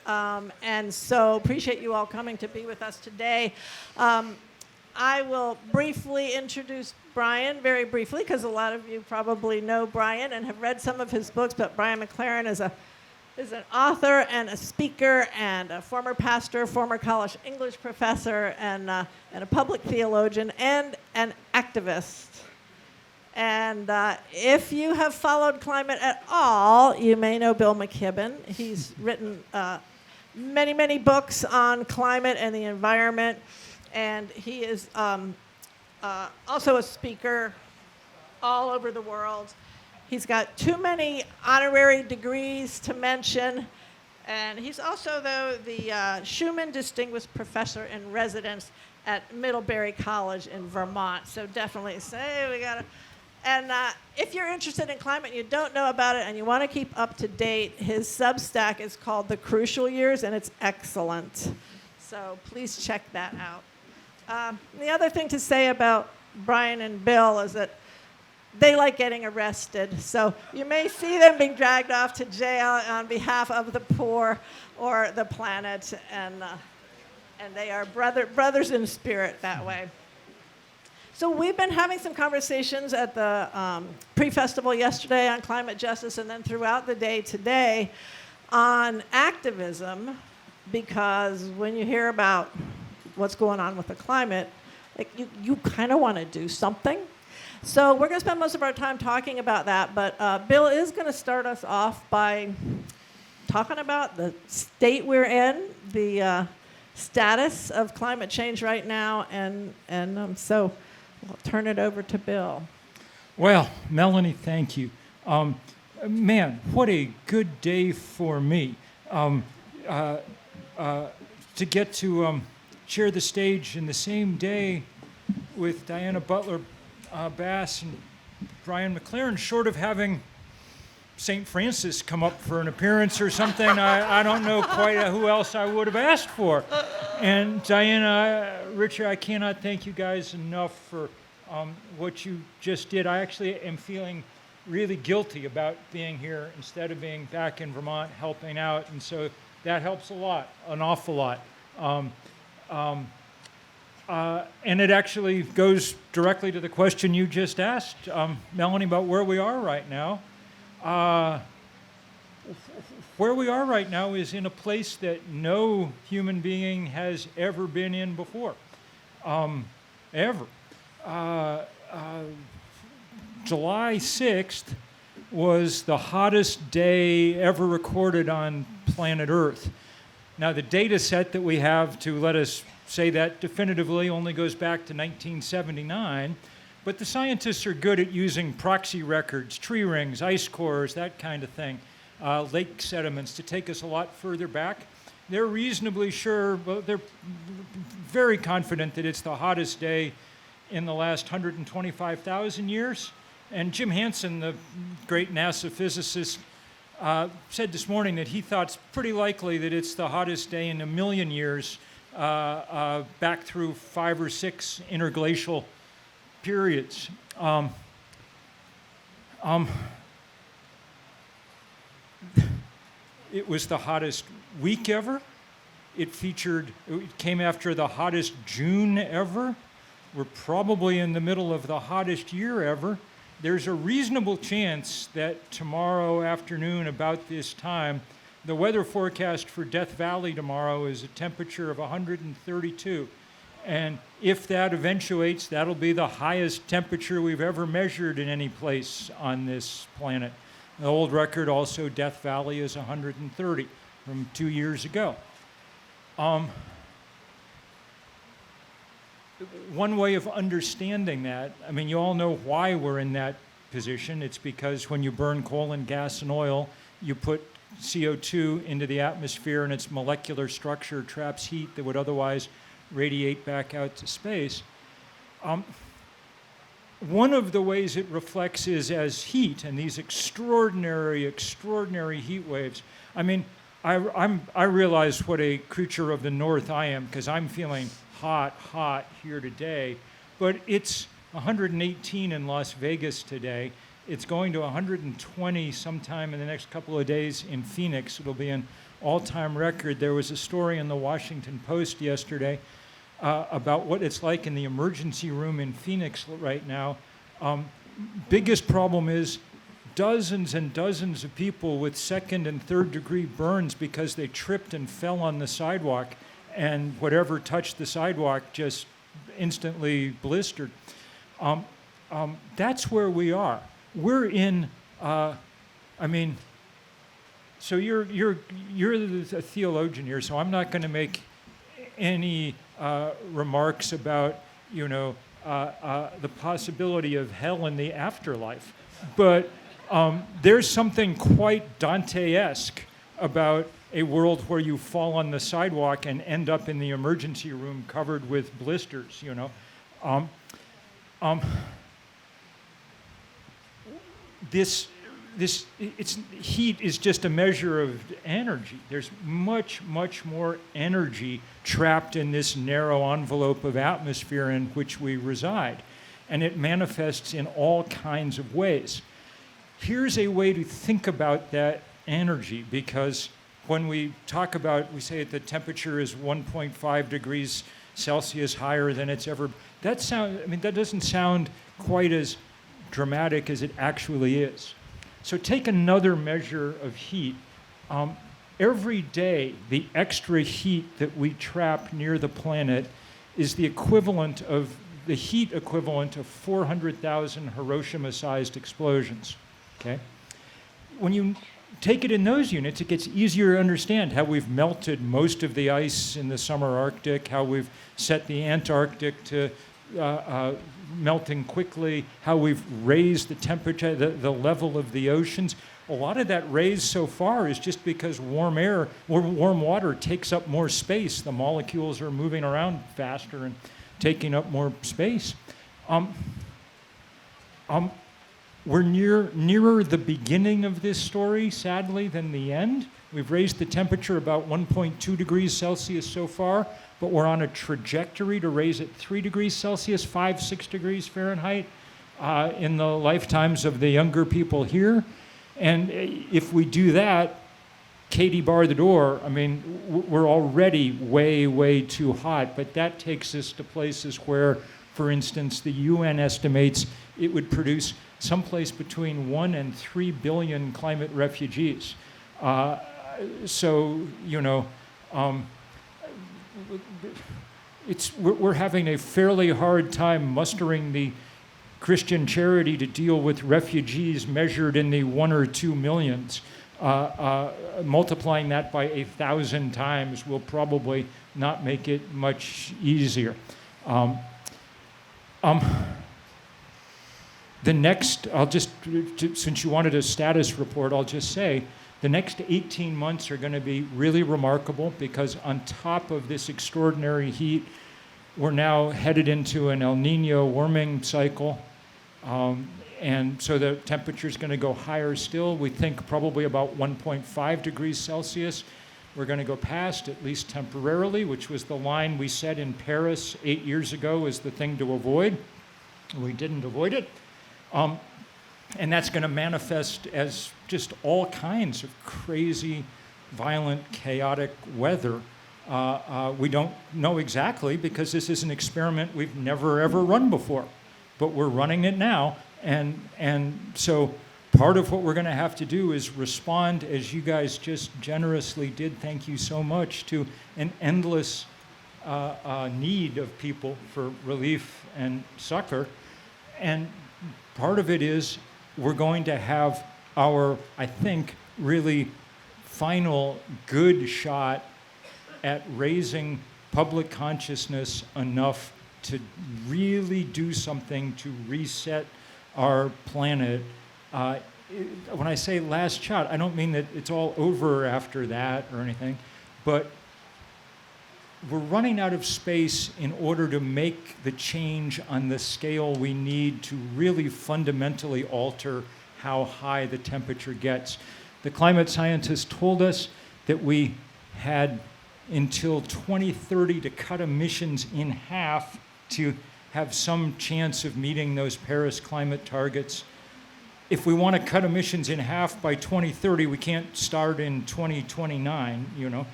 And so appreciate you all coming to be with us today. I will briefly introduce Brian, very briefly, because a lot of you probably know Brian and have read some of his books, but Brian McLaren is an author and a speaker and a former pastor, former college English professor, and a public theologian, and an activist. And if you have followed climate at all, you may know Bill McKibben. He's written many, many books on climate and the environment, and he is also a speaker all over the world. He's got too many honorary degrees to mention, and he's also, though, the Schumann Distinguished Professor in Residence at Middlebury College in Vermont. So definitely say we got to. And if you're interested in climate and you don't know about it and you want to keep up to date, his Substack is called The Crucial Years, and it's excellent. So please check that out. The other thing to say about Brian and Bill is that they like getting arrested. So you may see them being dragged off to jail on behalf of the poor or the planet, and they are brothers in spirit that way. So we've been having some conversations at the pre-festival yesterday on climate justice, and then throughout the day today on activism, because when you hear about what's going on with the climate, like you kind of want to do something. So we're going to spend most of our time talking about that, but Bill is going to start us off by talking about the state we're in, the status of climate change right now, and so I'll turn it over to Bill. Well, Melanie, thank you. Man, what a good day for me to get to share the stage in the same day with Diana Butler Bass and Brian McLaren, short of having St. Francis come up for an appearance or something. I don't know quite who else I would have asked for. And Diana, Richard, I cannot thank you guys enough for what you just did. I actually am feeling really guilty about being here instead of being back in Vermont helping out, and so that helps a lot, an awful lot. And it actually goes directly to the question you just asked, Melanie, about where we are right now. Where we are right now is in a place that no human being has ever been in before, ever. July 6th was the hottest day ever recorded on planet Earth. Now, the data set that we have to let us say that definitively only goes back to 1979, but the scientists are good at using proxy records, tree rings, ice cores, that kind of thing, lake sediments to take us a lot further back. They're reasonably sure, but they're very confident that it's the hottest day in the last 125,000 years. And Jim Hansen, the great NASA physicist, said this morning that he thought it's pretty likely that it's the hottest day in a million years, back through 5 or 6 interglacial periods. It was the hottest week ever. It came after the hottest June ever. We're probably in the middle of the hottest year ever. There's a reasonable chance that tomorrow afternoon about this time, the weather forecast for Death Valley tomorrow is a temperature of 132. And if that eventuates, that'll be the highest temperature we've ever measured in any place on this planet. The old record also, Death Valley, is 130 from 2 years ago. One way of understanding that, I mean, you all know why we're in that position. It's because when you burn coal and gas and oil, you put CO2 into the atmosphere, and its molecular structure traps heat that would otherwise radiate back out to space. One of the ways it reflects is as heat, and these extraordinary heat waves. I mean, I realize what a creature of the North I am, because I'm feeling hot here today, but it's 118 in Las Vegas today. It's going to 120 sometime in the next couple of days in Phoenix. It'll be in all-time record. There was a story in the Washington Post yesterday about what it's like in the emergency room in Phoenix right now. Biggest problem is dozens and dozens of people with second and third degree burns because they tripped and fell on the sidewalk, and whatever touched the sidewalk just instantly blistered. That's where we are. We're in, so you're a theologian here, so I'm not going to make any remarks about, the possibility of hell in the afterlife. But there's something quite Dante-esque about a world where you fall on the sidewalk and end up in the emergency room covered with blisters, Heat is just a measure of energy. There's much, much more energy trapped in this narrow envelope of atmosphere in which we reside. And it manifests in all kinds of ways. Here's a way to think about that energy, because when we talk about, we say the temperature is 1.5 degrees Celsius higher than it's ever, that doesn't sound quite as dramatic as it actually is. So take another measure of heat. Every day, the extra heat that we trap near the planet is the equivalent of, the heat equivalent of 400,000 Hiroshima-sized explosions, okay? When you take it in those units, it gets easier to understand how we've melted most of the ice in the summer Arctic, how we've set the Antarctic to melting quickly, how we've raised the temperature, the level of the oceans. A lot of that raise so far is just because warm water takes up more space. The molecules are moving around faster and taking up more space. We're nearer the beginning of this story, sadly, than the end. We've raised the temperature about 1.2 degrees Celsius so far, but we're on a trajectory to raise it 3 degrees Celsius, 6 degrees Fahrenheit in the lifetimes of the younger people here. And if we do that, Katie bar the door, we're already way, way too hot, but that takes us to places where, for instance, the UN estimates it would produce someplace between 1 and 3 billion climate refugees. We're having a fairly hard time mustering the Christian charity to deal with refugees measured in the 1 or 2 millions. Multiplying that by 1,000 times will probably not make it much easier. The next, since you wanted a status report, I'll just say, the next 18 months are going to be really remarkable, because on top of this extraordinary heat, we're now headed into an El Nino warming cycle. And so the temperature is going to go higher still. We think probably about 1.5 degrees Celsius. We're going to go past, at least temporarily, which was the line we set in Paris 8 years ago as the thing to avoid. We didn't avoid it. And that's going to manifest as just all kinds of crazy, violent, chaotic weather. We don't know exactly, because this is an experiment we've never, ever run before. But we're running it now. And so part of what we're going to have to do is respond, as you guys just generously did, thank you so much, to an endless need of people for relief and succor. And part of it is we're going to have our, I think, really final good shot at raising public consciousness enough to really do something to reset our planet. When I say last shot, I don't mean that it's all over after that or anything, but we're running out of space in order to make the change on the scale we need to really fundamentally alter how high the temperature gets. The climate scientists told us that we had until 2030 to cut emissions in half to have some chance of meeting those Paris climate targets. if we want to cut emissions in half by 2030, we can't start in 2029, you know.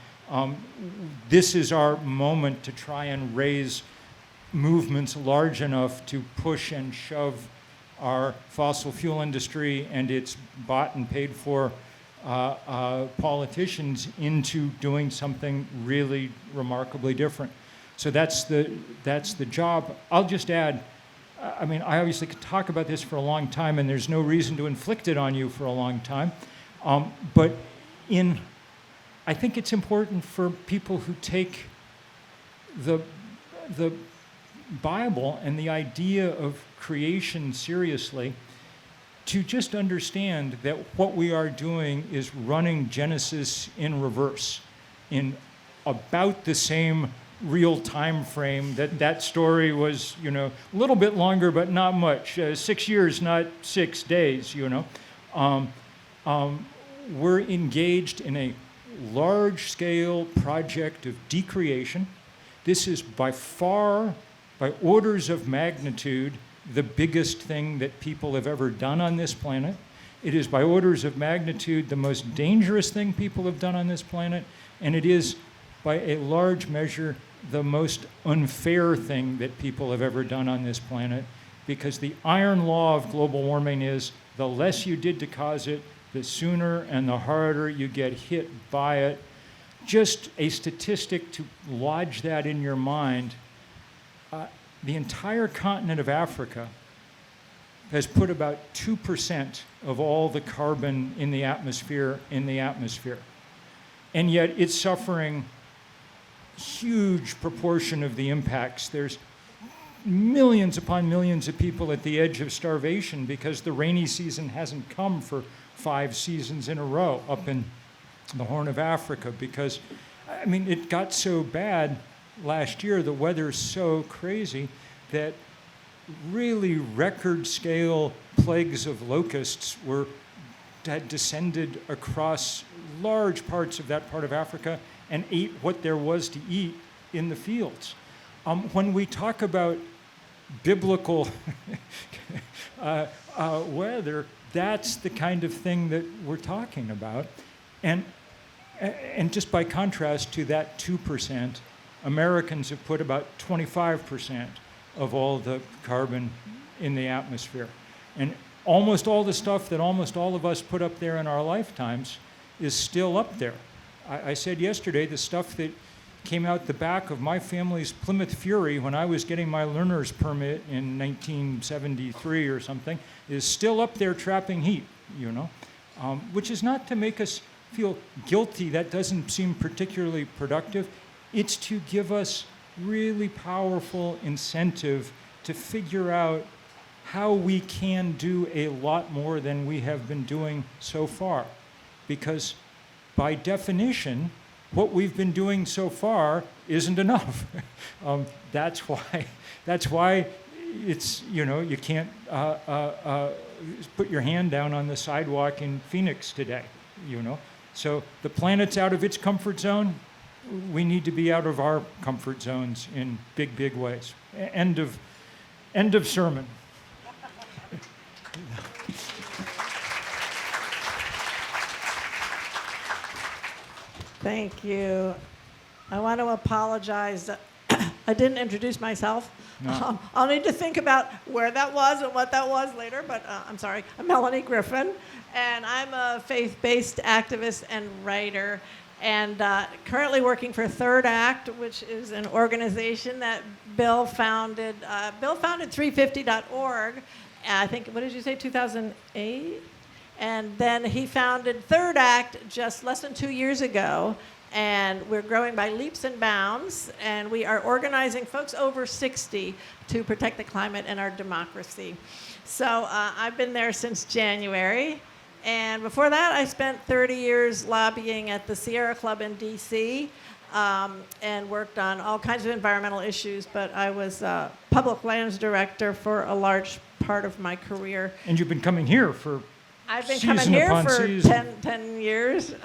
This is our moment to try and raise movements large enough to push and shove our fossil fuel industry and its bought and paid for politicians into doing something really remarkably different. So that's the job. I'll just add, I mean, I obviously could talk about this for a long time, and there's no reason to inflict it on you for a long time. But I think it's important for people who take the Bible and the idea of creation seriously to just understand that what we are doing is running Genesis in reverse in about the same real time frame that story was, you know, a little bit longer, but not much. 6 years, not 6 days, you know. We're engaged in a large-scale project of decreation. This is by far, by orders of magnitude, the biggest thing that people have ever done on this planet. It is by orders of magnitude the most dangerous thing people have done on this planet, and it is by a large measure the most unfair thing that people have ever done on this planet, because the iron law of global warming is the less you did to cause it, the sooner and the harder you get hit by it. Just a statistic to lodge that in your mind. The entire continent of Africa has put about 2% of all the carbon in the atmosphere. And yet it's suffering huge proportion of the impacts. There's millions upon millions of people at the edge of starvation because the rainy season hasn't come for 5 seasons in a row up in the Horn of Africa, because, I mean, it got so bad last year, the weather's so crazy that really record scale plagues of locusts had descended across large parts of that part of Africa and ate what there was to eat in the fields. When we talk about biblical weather, that's the kind of thing that we're talking about. And just by contrast to that 2%, Americans have put about 25% of all the carbon in the atmosphere. And almost all the stuff that almost all of us put up there in our lifetimes is still up there. I said yesterday, the stuff that came out the back of my family's Plymouth Fury when I was getting my learner's permit in 1973 or something is still up there trapping heat, you know, which is not to make us feel guilty. That doesn't seem particularly productive. It's to give us really powerful incentive to figure out how we can do a lot more than we have been doing so far. Because by definition, what we've been doing so far isn't enough. That's why it's, you know, you can't put your hand down on the sidewalk in Phoenix today, you know. So the planet's out of its comfort zone. We need to be out of our comfort zones in big, big ways. End of sermon. Thank you. I want to apologize. I didn't introduce myself. No. I'll need to think about where that was and what that was later, but I'm sorry. I'm Melanie Griffin, and I'm a faith-based activist and writer, and currently working for Third Act, which is an organization that Bill founded. Bill founded 350.org, I think, what did you say, 2008? And then he founded Third Act just less than 2 years ago, and we're growing by leaps and bounds, and we are organizing folks over 60 to protect the climate and our democracy. So I've been there since January, and before that I spent 30 years lobbying at the Sierra Club in DC, and worked on all kinds of environmental issues, but I was public lands director for a large part of my career. And you've been coming here for I've been coming here for 10 years.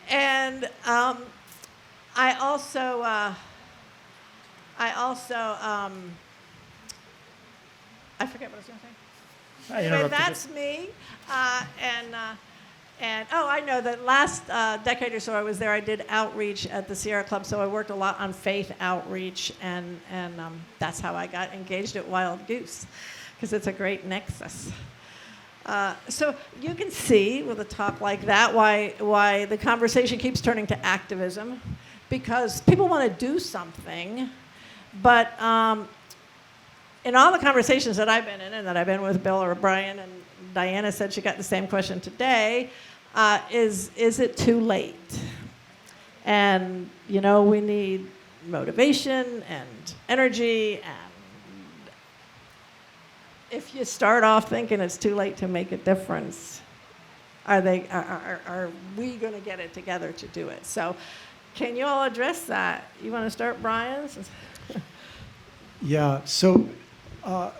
And I also I forget what I was going to say. I Anyway, interrupted you. that's me. And oh, I know that last decade or so I was there, I did outreach at the Sierra Club, so I worked a lot on faith outreach, and that's how I got engaged at Wild Goose, because it's a great nexus. So you can see with a talk like that why the conversation keeps turning to activism, because people want to do something, but in all the conversations that I've been in and that I've been with Bill or Brian, and Diana said she got the same question today, is it too late? And, you know, we need motivation and energy, and if you start off thinking it's too late to make a difference, are we going to get it together to do it? So can you all address that? You want to start, Brian? Yeah, so I'm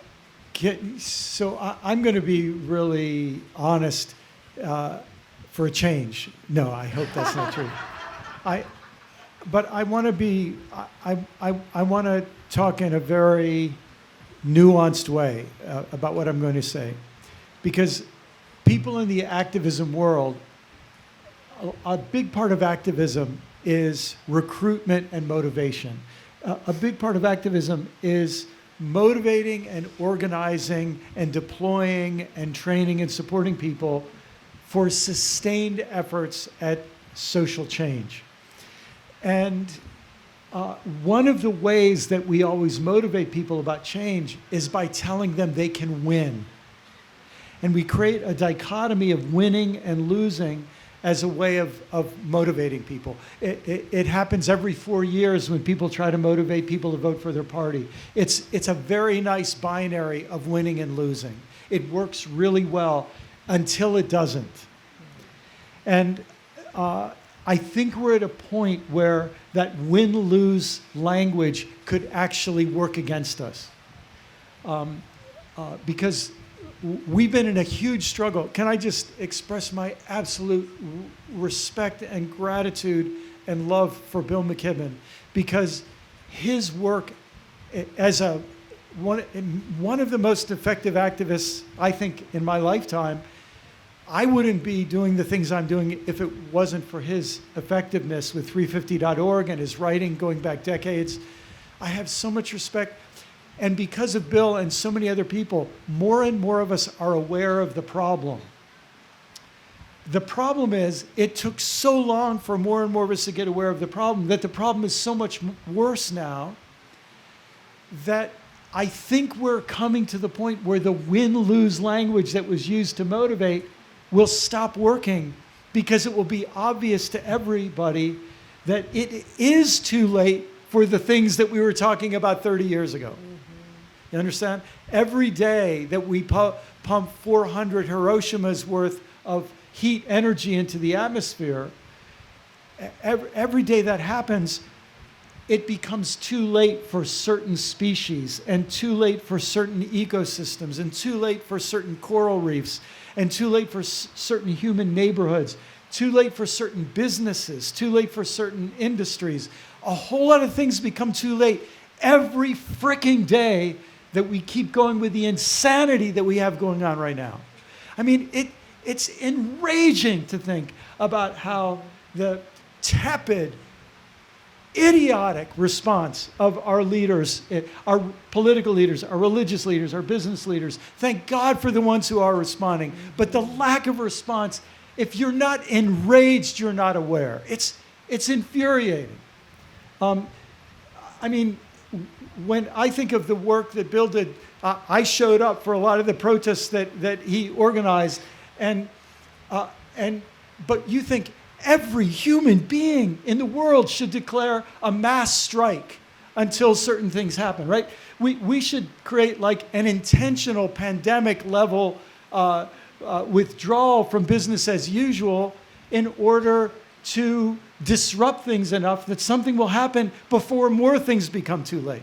going to be really honest for a change. No, I hope that's not true. But I want to be, I want to talk in a very nuanced way about what I'm going to say. Because people in the activism world, a big part of activism is recruitment and motivation. A big part of activism is motivating and organizing and deploying and training and supporting people for sustained efforts at social change. And one of the ways that we always motivate people about change is by telling them they can win. And we create a dichotomy of winning and losing as a way of motivating people. It happens every 4 years when people try to motivate people to vote for their party. It's a very nice binary of winning and losing. It works really well until it doesn't. And I think we're at a point where that win-lose language could actually work against us. Because we've been in a huge struggle. Can I just express my absolute respect and gratitude and love for Bill McKibben, because his work as one of the most effective activists, I think, in my lifetime. I wouldn't be doing the things I'm doing if it wasn't for his effectiveness with 350.org and his writing going back decades. I have so much respect. And because of Bill and so many other people, more and more of us are aware of the problem. The problem is, it took so long for more and more of us to get aware of the problem, that the problem is so much worse now that I think we're coming to the point where the win-lose language that was used to motivate will stop working, because it will be obvious to everybody that it is too late for the things that we were talking about 30 years ago. You understand? Every day that we pump 400 Hiroshima's worth of heat energy into the atmosphere, every day that happens, it becomes too late for certain species, and too late for certain ecosystems, and too late for certain coral reefs, and too late for certain human neighborhoods, too late for certain businesses, too late for certain industries. A whole lot of things become too late every fricking day that we keep going with the insanity that we have going on right now. I mean, it's enraging to think about how the tepid, idiotic response of our leaders, our political leaders, our religious leaders, our business leaders. Thank God for the ones who are responding. But the lack of response, if you're not enraged, you're not aware. It's infuriating. I mean, when I think of the work that Bill did, I showed up for a lot of the protests that he organized, but you think every human being in the world should declare a mass strike until certain things happen, right? We should create like an intentional pandemic level withdrawal from business as usual in order to disrupt things enough that something will happen before more things become too late.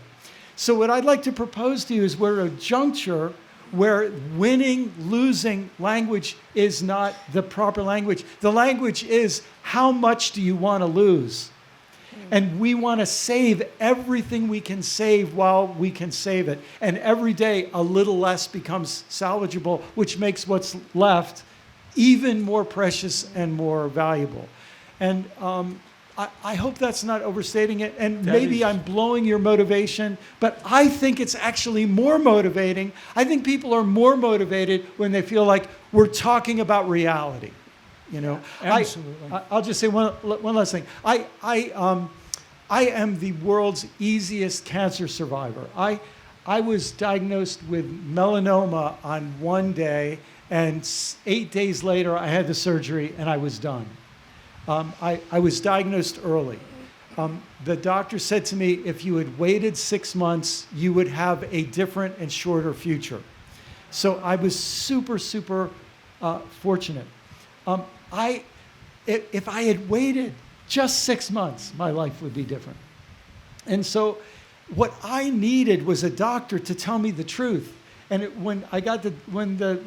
So what I'd like to propose to you is we're at a juncture where winning, losing language is not the proper language. The language is, how much do you want to lose? And we want to save everything we can save while we can save it. And every day, a little less becomes salvageable, which makes what's left even more precious and more valuable. And I hope that's not overstating it. And maybe I'm blowing your motivation, but I think it's actually more motivating. I think people are more motivated when they feel like we're talking about reality. You know, Absolutely. I'll just say one last thing. I am the world's easiest cancer survivor. I was diagnosed with melanoma on one day, and 8 days later I had the surgery and I was done. I was diagnosed early. The doctor said to me, if you had waited 6 months, you would have a different and shorter future. So I was super, super fortunate. If I had waited just 6 months, my life would be different. And so what I needed was a doctor to tell me the truth. And when the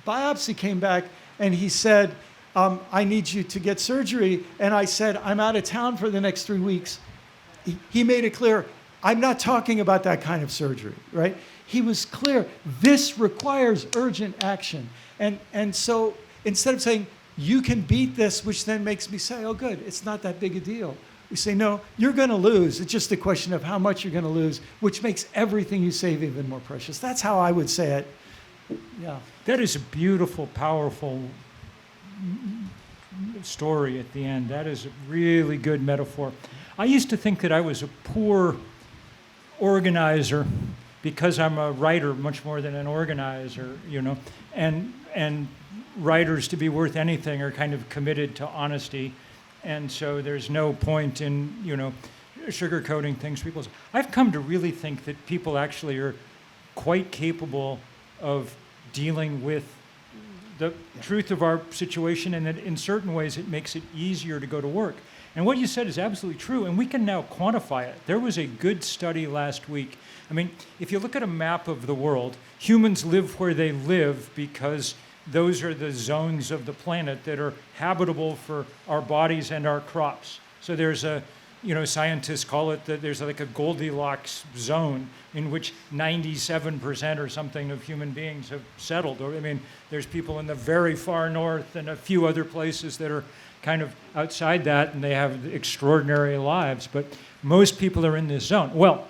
biopsy came back and he said, I need you to get surgery, and I said, I'm out of town for the next 3 weeks, he made it clear, I'm not talking about that kind of surgery, right? He was clear, this requires urgent action. And so instead of saying, you can beat this, which then makes me say, oh good, it's not that big a deal. We say, no, you're going to lose. It's just a question of how much you're going to lose, which makes everything you save even more precious. That's how I would say it. Yeah. That is a beautiful, powerful story at the end. That is a really good metaphor. I used to think that I was a poor organizer because I'm a writer much more than an organizer, you know, and writers, to be worth anything, are kind of committed to honesty, and so there's no point in, you know, sugarcoating things. I've come to really think that people actually are quite capable of dealing with the truth of our situation, and that in certain ways it makes it easier to go to work. And what you said is absolutely true, and we can now quantify it. There was a good study last week. I mean, if you look at a map of the world, humans live where they live because those are the zones of the planet that are habitable for our bodies and our crops. So there's a, you know, scientists call it that there's like a Goldilocks zone in which 97% or something of human beings have settled. Or, I mean, there's people in the very far north and a few other places that are kind of outside that, and they have extraordinary lives, but most people are in this zone. Well,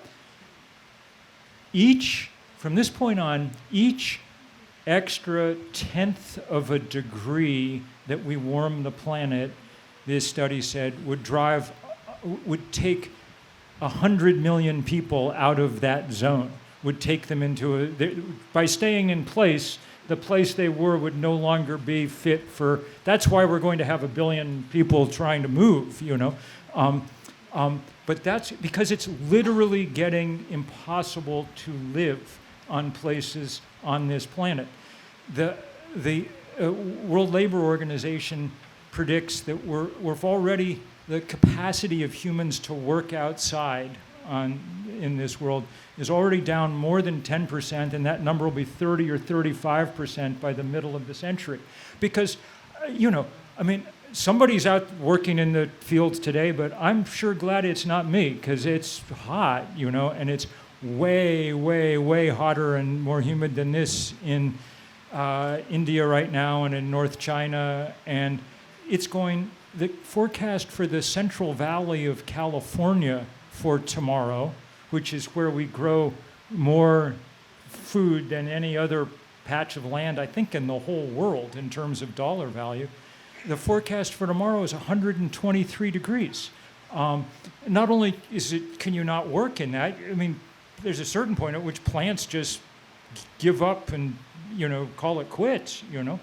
from this point on, each extra 1/10 of a degree that we warm the planet, this study said, would take 100 million people out of that zone, would take them into by staying in place, the place they were would no longer be fit for, that's why we're going to have 1 billion people trying to move, you know. But that's because it's literally getting impossible to live on places on this planet. The World Labor Organization predicts that we've already, the capacity of humans to work outside in this world is already down more than 10%, and that number will be 30 or 35% by the middle of the century. Because, you know, I mean, somebody's out working in the fields today, but I'm sure glad it's not me, because it's hot, you know, and it's way, way, way hotter and more humid than this in India right now and in North China. And it's the forecast for the Central Valley of California for tomorrow, which is where we grow more food than any other patch of land, I think, in the whole world in terms of dollar value. The forecast for tomorrow is 123 degrees. Not only can you not work in that, I mean, there's a certain point at which plants just give up and, you know, call it quits, you know.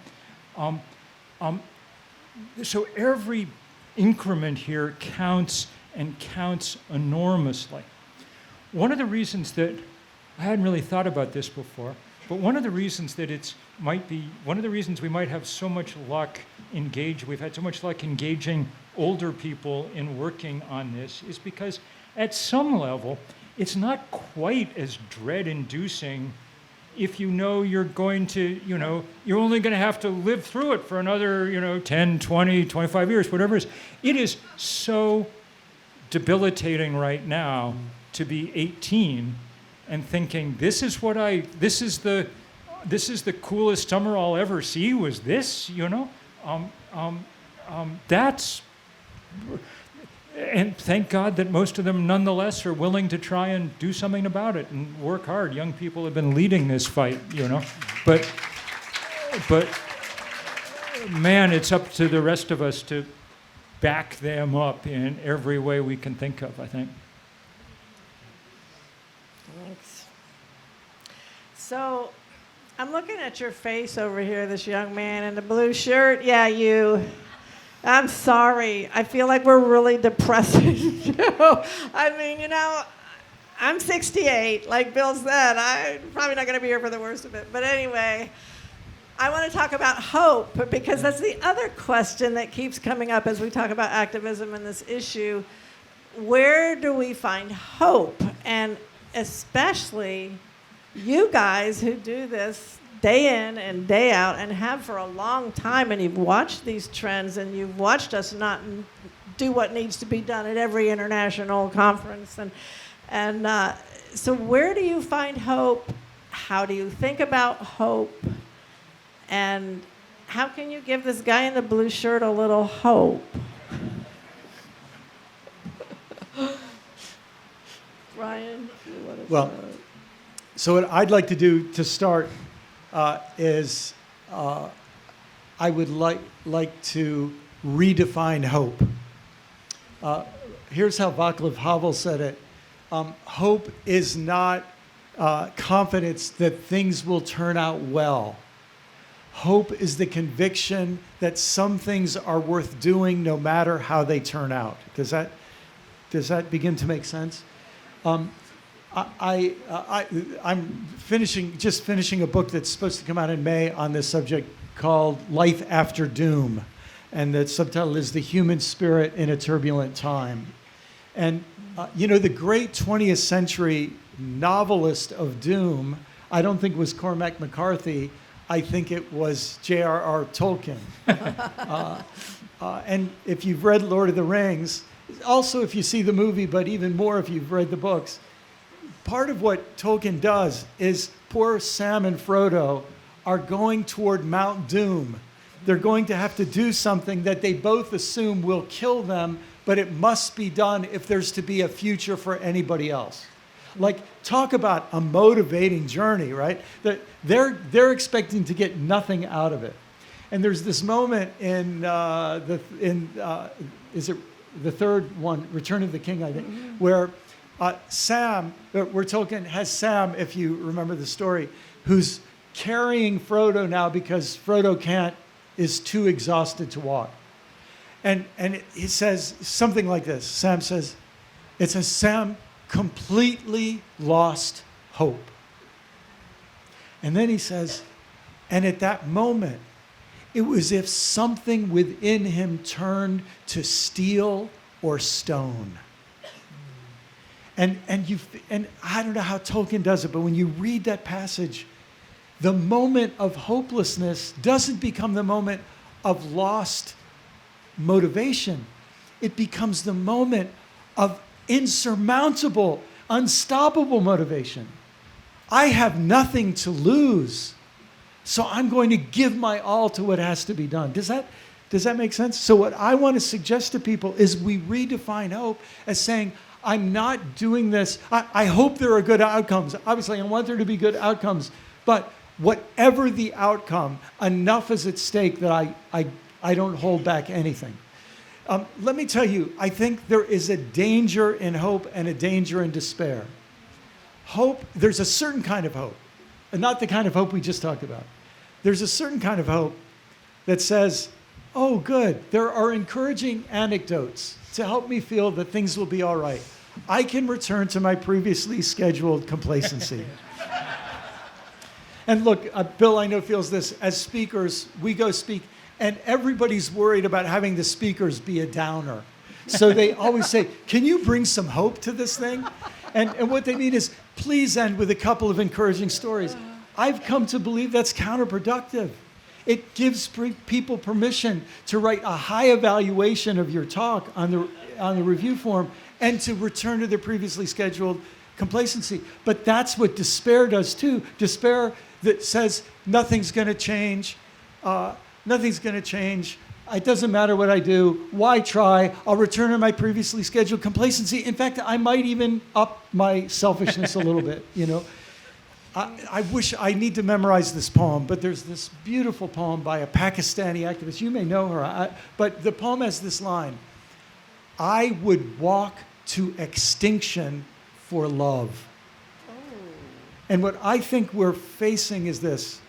So every increment here counts, and counts enormously. One of the reasons that, I hadn't really thought about this before, but one of the reasons that one of the reasons we might have so much luck we've had so much luck engaging older people in working on this, is because at some level, it's not quite as dread-inducing if you know you're going to, you know, you're only going to have to live through it for another, you know, 10, 20, 25 years, whatever it is. It is so debilitating right now to be 18 and thinking, this is the coolest summer I'll ever see, was this, that's, and thank God that most of them nonetheless are willing to try and do something about it and work hard. Young people have been leading this fight, but man, it's up to the rest of us to back them up in every way we can think of, I think. Thanks. So, I'm looking at your face over here, this young man in the blue shirt. Yeah, you. I'm sorry. I feel like we're really depressing you. I mean, I'm 68. Like Bill said, I'm probably not going to be here for the worst of it. But anyway, I want to talk about hope, because that's the other question that keeps coming up as we talk about activism and this issue. Where do we find hope? And especially you guys who do this day in and day out and have for a long time, and you've watched these trends and you've watched us not do what needs to be done at every international conference. And so where do you find hope? How do you think about hope? And how can you give this guy in the blue shirt a little hope? Brian, you want to Well, so what I'd like to do to start is I would like to redefine hope. Here's how Václav Havel said it. Hope is not confidence that things will turn out well. Hope is the conviction that some things are worth doing no matter how they turn out. Does that begin to make sense? I'm just finishing a book that's supposed to come out in May on this subject called Life After Doom. And the subtitle is The Human Spirit in a Turbulent Time. And, the great 20th century novelist of doom, I don't think was Cormac McCarthy. I think it was J.R.R. Tolkien. And if you've read Lord of the Rings, also if you see the movie, but even more if you've read the books, part of what Tolkien does is poor Sam and Frodo are going toward Mount Doom. They're going to have to do something that they both assume will kill them, but it must be done if there's to be a future for anybody else. Like, talk about a motivating journey, right? That they're expecting to get nothing out of it. And there's this moment in is it the third one, Return of the King, I think, where Sam, we're Tolkien has Sam, if you remember the story, who's carrying Frodo now because Frodo is too exhausted to walk. And he says something like this. Sam says, it says, Sam completely lost hope. And then he says, and at that moment, it was as if something within him turned to steel or stone. And I don't know how Tolkien does it, but when you read that passage, the moment of hopelessness doesn't become the moment of lost motivation. It becomes the moment of insurmountable, unstoppable motivation. I have nothing to lose, so I'm going to give my all to what has to be done. Does that make sense? So what I want to suggest to people is we redefine hope as saying, I'm not doing this. I hope there are good outcomes. Obviously, I want there to be good outcomes, but whatever the outcome, enough is at stake that I don't hold back anything. Let me tell you, I think there is a danger in hope and a danger in despair. Hope, there's a certain kind of hope, and not the kind of hope we just talked about. There's a certain kind of hope that says, oh, good, there are encouraging anecdotes to help me feel that things will be all right. I can return to my previously scheduled complacency. And look, Bill, I know feels this. As speakers, we go speak, and everybody's worried about having the speakers be a downer. So they always say, can you bring some hope to this thing? And what they mean is, please end with a couple of encouraging stories. I've come to believe that's counterproductive. It gives people permission to write a high evaluation of your talk on the review form and to return to their previously scheduled complacency. But that's what despair does too. Despair that says nothing's going to change, nothing's going to change. It doesn't matter what I do. Why try? I'll return to my previously scheduled complacency. In fact, I might even up my selfishness a little bit, you know. I wish I need to memorize this poem, but there's this beautiful poem by a Pakistani activist. You may know her, but the poem has this line: I would walk to extinction for love. Oh. And what I think we're facing is this: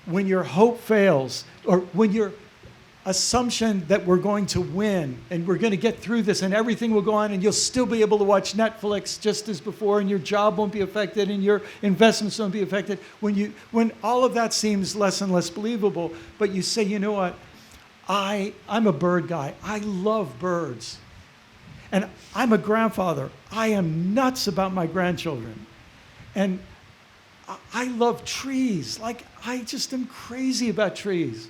when your hope fails, or when your assumption that we're going to win and we're going to get through this and everything will go on and you'll still be able to watch Netflix just as before and your job won't be affected and your investments won't be affected, when all of that seems less and less believable, but you say, you know what, I'm a bird guy. I love birds. And I'm a grandfather. I am nuts about my grandchildren. And I love trees. Like, I just am crazy about trees.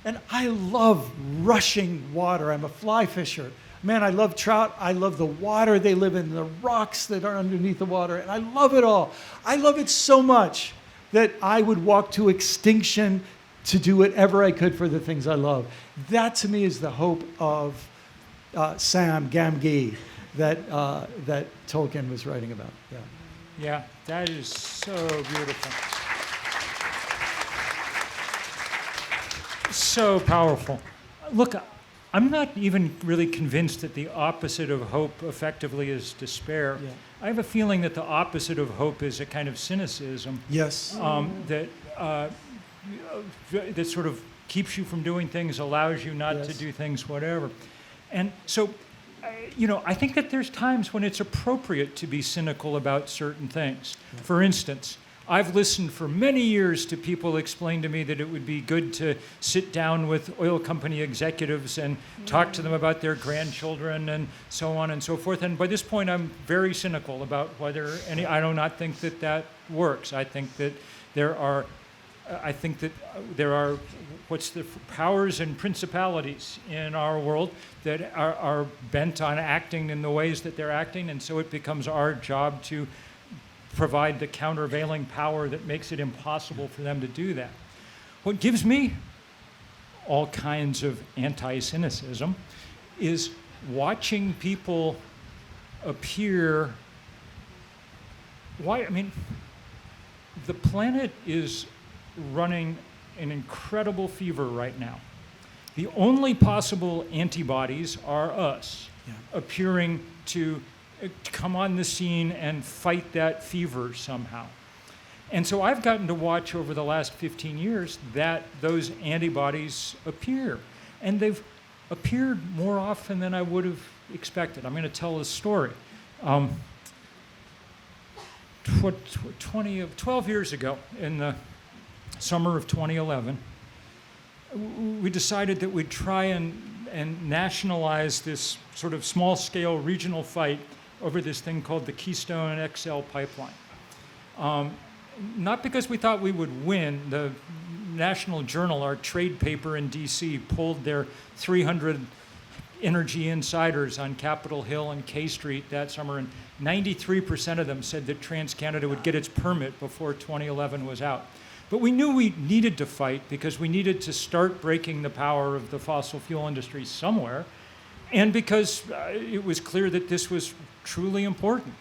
And I love rushing water. I'm a fly fisher. Man, I love trout. I love the water they live in, the rocks that are underneath the water. And I love it all. I love it so much that I would walk to extinction to do whatever I could for the things I love. That, to me, is the hope of Sam Gamgee that Tolkien was writing about. Yeah. Yeah, that is so beautiful. So powerful. Look, I'm not even really convinced that the opposite of hope effectively is despair. Yeah. I have a feeling that the opposite of hope is a kind of cynicism. Yes. That sort of keeps you from doing things, allows you not to do things, whatever. And so, I think that there's times when it's appropriate to be cynical about certain things. Yeah. For instance, I've listened for many years to people explain to me that it would be good to sit down with oil company executives and talk to them about their grandchildren and so on and so forth. And by this point, I'm very cynical about whether I do not think that works. I think that there are what's the powers and principalities in our world that are bent on acting in the ways that they're acting, and so it becomes our job to provide the countervailing power that makes it impossible for them to do that. What gives me all kinds of anti-cynicism is watching people appear. The planet is running an incredible fever right now. The only possible antibodies are us appearing to come on the scene and fight that fever somehow. And so I've gotten to watch over the last 15 years that those antibodies appear. And they've appeared more often than I would have expected. I'm going to tell a story. 12 years ago, in the summer of 2011, we decided that we'd try and nationalize this sort of small-scale regional fight over this thing called the Keystone XL pipeline. Not because we thought we would win. The National Journal, our trade paper in DC, pulled their 300 energy insiders on Capitol Hill and K Street that summer, and 93% of them said that TransCanada would get its permit before 2011 was out. But we knew we needed to fight because we needed to start breaking the power of the fossil fuel industry somewhere, and because it was clear that this was truly important.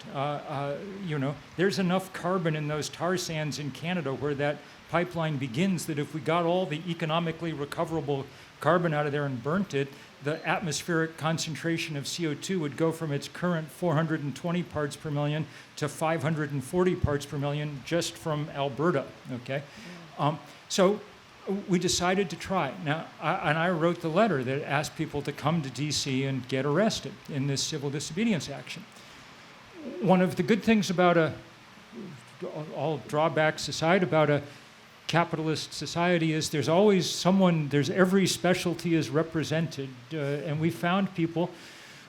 There's enough carbon in those tar sands in Canada where that pipeline begins that if we got all the economically recoverable carbon out of there and burnt it, the atmospheric concentration of CO2 would go from its current 420 parts per million to 540 parts per million just from Alberta, okay? So we decided to try. Now, I wrote the letter that asked people to come to DC and get arrested in this civil disobedience action. One of the good things about all drawbacks aside, about a capitalist society is there's always there's every specialty is represented, and we found people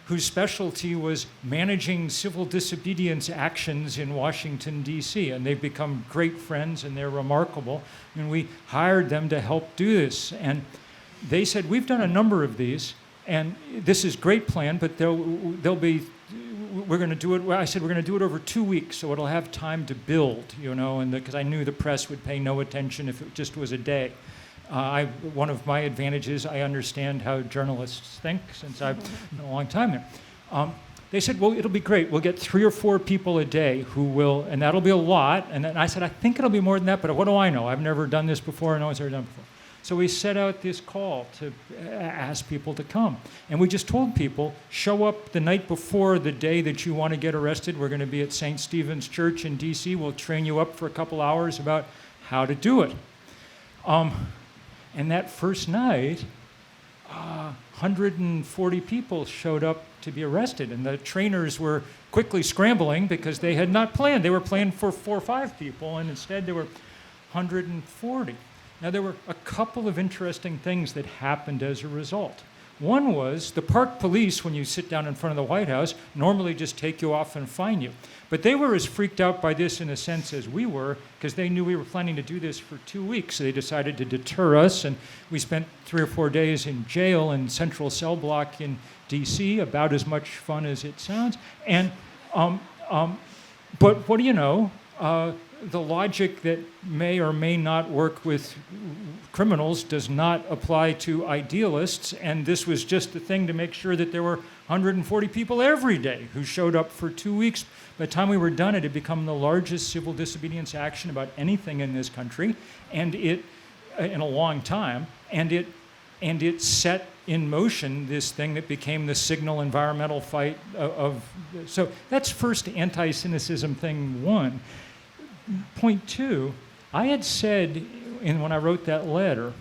whose specialty was managing civil disobedience actions in Washington, D.C., and they've become great friends, and they're remarkable, and we hired them to help do this. And they said, we've done a number of these, and this is a great plan, but we're going to do it. Well, I said we're going to do it over 2 weeks, so it'll have time to build, and because I knew the press would pay no attention if it just was a day. One of my advantages, I understand how journalists think since I've been a long time there. They said, well, it'll be great. We'll get 3 or 4 people a day who will, and that'll be a lot. And then I said, I think it'll be more than that, but what do I know? I've never done this before. No one's ever done it before. So we set out this call to ask people to come. And we just told people, show up the night before the day that you want to get arrested. We're going to be at St. Stephen's Church in D.C. We'll train you up for a couple hours about how to do it. And that first night, 140 people showed up to be arrested, and the trainers were quickly scrambling because they had not planned. They were planning for 4 or 5 people, and instead there were 140. Now, there were a couple of interesting things that happened as a result. One was the park police, when you sit down in front of the White House, normally just take you off and fine you. But they were as freaked out by this in a sense as we were, because they knew we were planning to do this for 2 weeks. So they decided to deter us, and we spent 3 or 4 days in jail in Central Cell Block in D.C., about as much fun as it sounds. And but what do you know? The logic that may or may not work with criminals does not apply to idealists, and this was just the thing to make sure that there were 140 people every day who showed up for 2 weeks. By the time we were done, it had become the largest civil disobedience action about anything in this country, and it, in a long time, and it set in motion this thing that became the signal environmental fight so that's first anti-cynicism thing 1. Point 2, I had said when I wrote that letter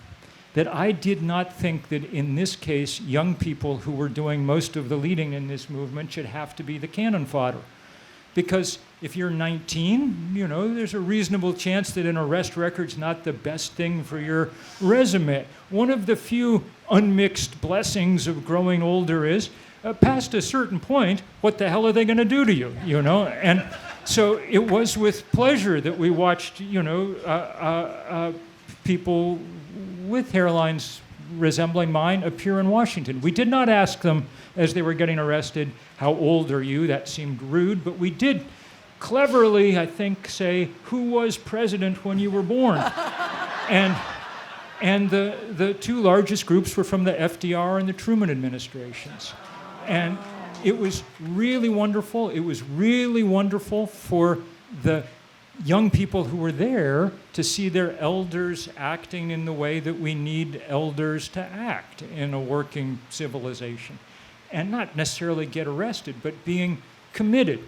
that I did not think that in this case young people who were doing most of the leading in this movement should have to be the cannon fodder. Because if you're 19, there's a reasonable chance that an arrest record's not the best thing for your resume. One of the few unmixed blessings of growing older is, past a certain point, what the hell are they going to do to you, And so it was with pleasure that we watched, people with hairlines resembling mine appear in Washington. We did not ask them as they were getting arrested, how old are you? That seemed rude, but we did cleverly, I think, say, who was president when you were born? And the 2 largest groups were from the FDR and the Truman administrations. And it was really wonderful. It was really wonderful for the young people who were there to see their elders acting in the way that we need elders to act in a working civilization. And not necessarily get arrested, but being committed,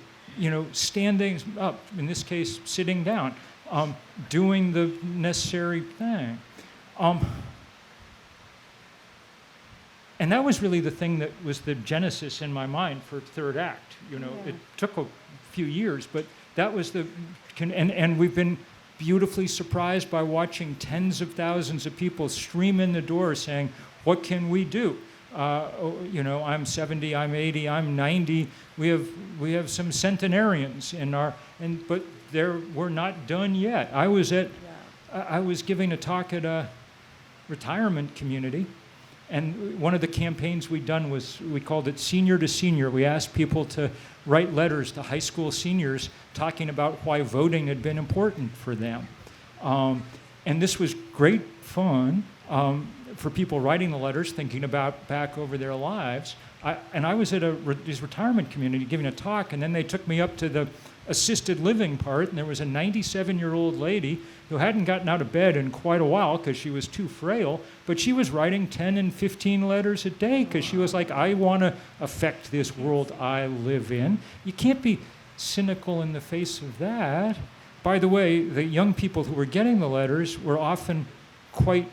standing up, in this case, sitting down, doing the necessary thing. And that was really the thing that was the genesis in my mind for third act. It took a few years, but that was and we've been beautifully surprised by watching tens of thousands of people stream in the door saying, what can we do? I'm 70, I'm 80, I'm 90. We have some centenarians but we're not done yet. I was giving a talk at a retirement community, and one of the campaigns we'd done was, we called it Senior to Senior. We asked people to write letters to high school seniors talking about why voting had been important for them. And this was great fun for people writing the letters, thinking about back over their lives. I was at this retirement community giving a talk, and then they took me up to the assisted living part, and there was a 97-year-old lady who hadn't gotten out of bed in quite a while because she was too frail, but she was writing 10 and 15 letters a day because she was like, I want to affect this world I live in. You can't be cynical in the face of that. By the way, the young people who were getting the letters were often quite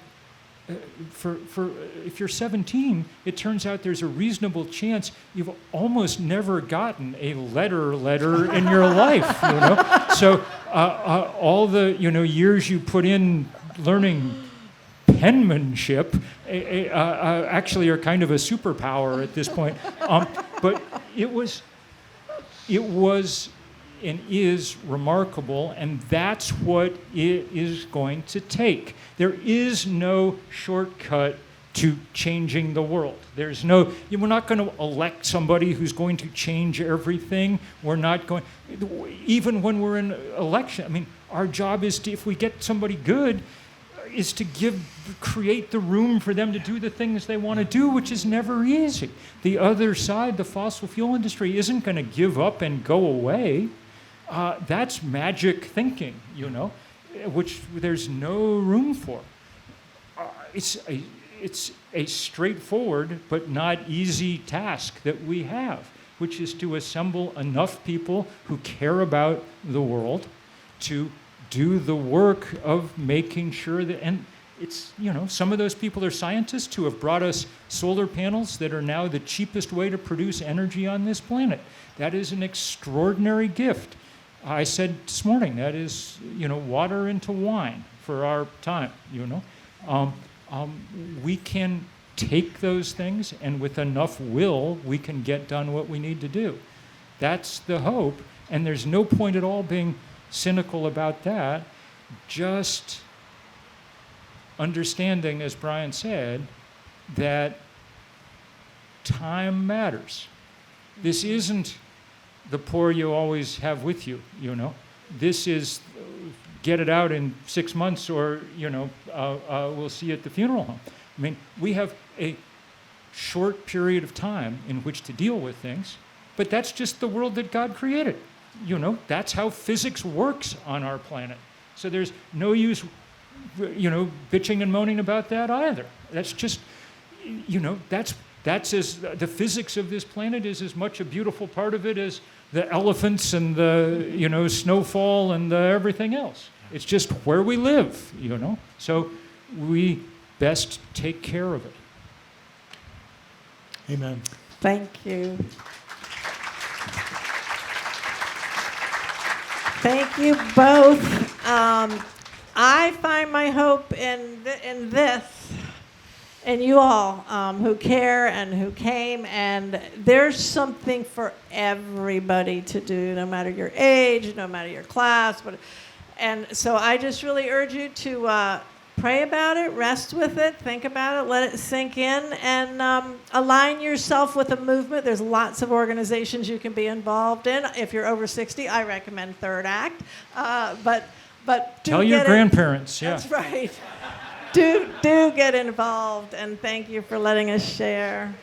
if you're 17, it turns out there's a reasonable chance you've almost never gotten a letter in your life, So all the years you put in learning penmanship actually are kind of a superpower at this point. But it was and is remarkable, and that's what it is going to take. There is no shortcut to changing the world. There's no, we're not going to elect somebody who's going to change everything. We're not going, even when we're in election, I mean, our job is to, if we get somebody good, is to create the room for them to do the things they want to do, which is never easy. The other side, the fossil fuel industry, isn't going to give up and go away. That's magic thinking, which there's no room for. It's a straightforward but not easy task that we have, which is to assemble enough people who care about the world to do the work of making sure that, and it's, some of those people are scientists who have brought us solar panels that are now the cheapest way to produce energy on this planet. That is an extraordinary gift. I said this morning, that is, water into wine for our time, we can take those things, and with enough will, we can get done what we need to do. That's the hope, and there's no point at all being cynical about that, just understanding, as Brian said, that time matters. This isn't the poor you always have with you, This is get it out in 6 months, or, we'll see you at the funeral home. I mean, we have a short period of time in which to deal with things, but that's just the world that God created. That's how physics works on our planet. So there's no use, bitching and moaning about that either. That's just, that's as, the physics of this planet is as much a beautiful part of it as the elephants and the, snowfall and everything else. It's just where we live, So we best take care of it. Amen. Thank you. Thank you both. I find my hope in this, and you all who care and who came, and there's something for everybody to do, no matter your age, no matter your class. And so I just really urge you to pray about it, rest with it, think about it, let it sink in, and align yourself with a movement. There's lots of organizations you can be involved in. If you're over 60, I recommend Third Act. But do tell your grandparents. Yeah, that's right. Do get involved, and thank you for letting us share.